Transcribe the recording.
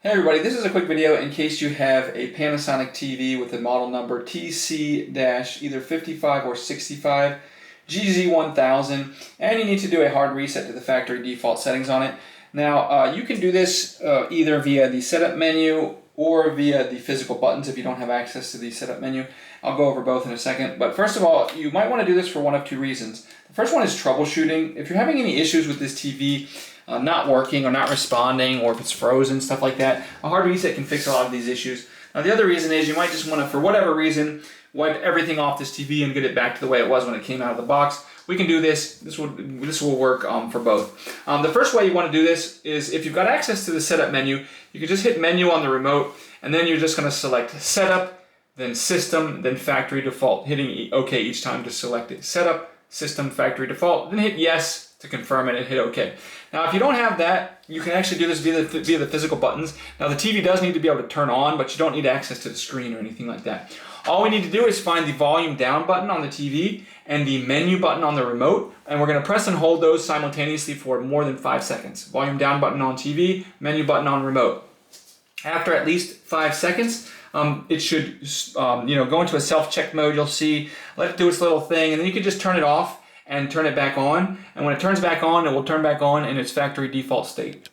Hey everybody, this is a quick video in case you have a Panasonic TV with the model number TC-55 or 65 GZ1000 and you need to do a hard reset to the factory default settings on it. Now you can do this either via the setup menu or via the physical buttons if you don't have access to the setup menu. I'll go over both in a second, but first of all, you might want to do this for one of two reasons. The first one is troubleshooting. If you're having any issues with this TV not working or not responding, or if it's frozen, stuff like that, a hard reset can fix a lot of these issues. Now the other reason is you might just want to, for whatever reason, wipe everything off this TV and get it back to the way it was when it came out of the box. We can do this. This will work for both. The first way you want to do this is if you've got access to the setup menu, you can just hit menu on the remote, and then you're just going to select setup, then system, then factory default, hitting OK each time to select it. Setup, system, factory default, then hit yes to confirm it and hit OK. Now if you don't have that, you can actually do this via the physical buttons. Now the TV does need to be able to turn on, but you don't need access to the screen or anything like that. All we need to do is find the volume down button on the TV and the menu button on the remote, and we're going to press and hold those simultaneously for more than 5 seconds. Volume down button on TV, menu button on remote. After at least 5 seconds, it should go into a self-check mode. You'll see, let it do its little thing, and then you can just turn it off and turn it back on, and when it turns back on, it will turn back on in its factory default state.